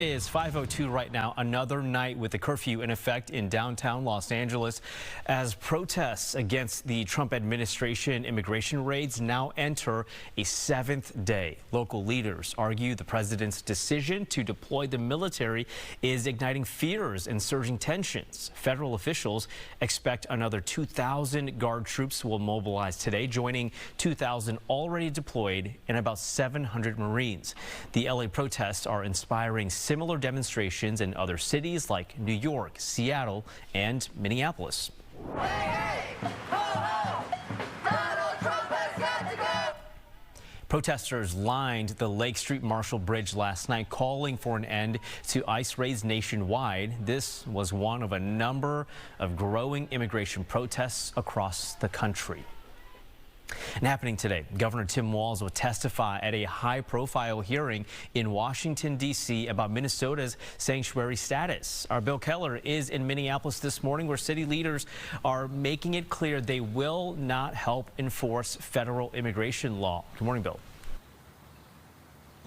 Is 5:02 right now. Another night with the curfew in effect in downtown Los Angeles as protests against the Trump administration immigration raids now enter a seventh day. Local leaders argue the president's decision to deploy the military is igniting fears and surging tensions. Federal officials expect another 2,000 guard troops will mobilize today, joining 2,000 already deployed and about 700 Marines. The LA protests are inspiring similar demonstrations in other cities like New York, Seattle, and Minneapolis. Protesters lined the Lake Street Marshall Bridge last night, calling for an end to ICE raids nationwide. This was one of a number of growing immigration protests across the country. And happening today, Governor Tim Walz will testify at a high-profile hearing in Washington, D.C. about Minnesota's sanctuary status. Our Bill Keller is in Minneapolis this morning, where city leaders are making it clear they will not help enforce federal immigration law. Good morning, Bill.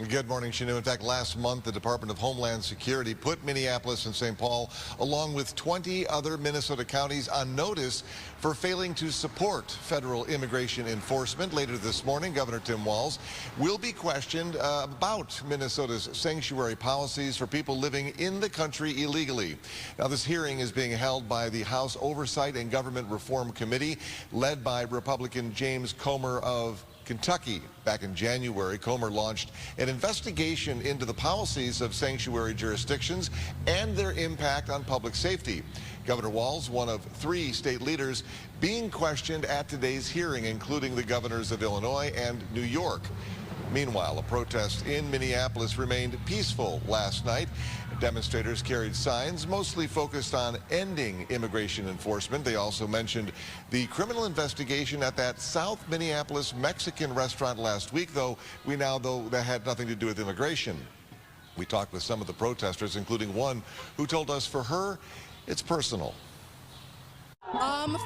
Good morning, Shanu. In fact, last month, the Department of Homeland Security put Minneapolis and St. Paul, along with 20 other Minnesota counties, on notice for failing to support federal immigration enforcement. Later this morning, Governor Tim Walz will be questioned about Minnesota's sanctuary policies for people living in the country illegally. Now, this hearing is being held by the House Oversight and Government Reform Committee, led by Republican James Comer of Kentucky. Back in January, Comer launched an investigation into the policies of sanctuary jurisdictions and their impact on public safety. Governor Walz, one of 3 state leaders being questioned at today's hearing, including the governors of Illinois and New York. Meanwhile, a protest in Minneapolis remained peaceful last night. Demonstrators carried signs mostly focused on ending immigration enforcement. They also mentioned the criminal investigation at that South Minneapolis Mexican restaurant last week, though we now know that had nothing to do with immigration. We talked with some of the protesters, including one who told us for her, it's personal.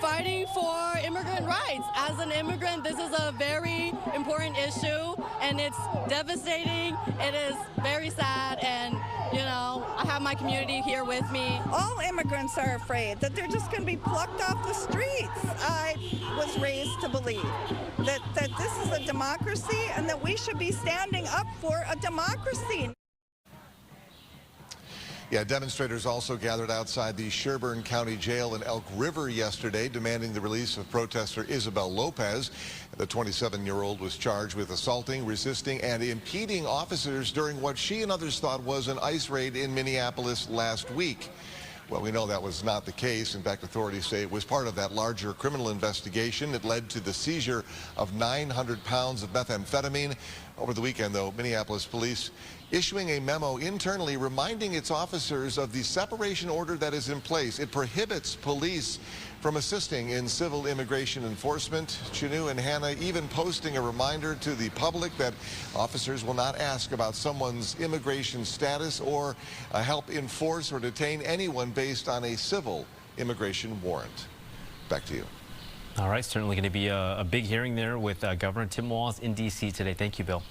Fighting for immigrant rights. As an immigrant, this is a very important issue, and it's devastating. It is very sad, and, you know, I have my community here with me. All immigrants are afraid that they're just going to be plucked off the streets. I was raised to believe that this is a democracy and that we should be standing up for a democracy. Yeah, demonstrators also gathered outside the Sherburne County Jail in Elk River yesterday, demanding the release of protester Isabel Lopez. The 27-year-old was charged with assaulting, resisting, and impeding officers during what she and others thought was an ICE raid in Minneapolis last week. Well, we know that was not the case. In fact, authorities say it was part of that larger criminal investigation. It led to the seizure of 900 pounds of methamphetamine. Over the weekend, though, Minneapolis police issuing a memo internally reminding its officers of the separation order that is in place. It prohibits police from assisting in civil immigration enforcement. Chanu and Hannah even posting a reminder to the public that officers will not ask about someone's immigration status or help enforce or detain anyone based on a civil immigration warrant. Back to you. All right, certainly going to be a big hearing there with Governor Tim Walz in D.C. today. Thank you, Bill.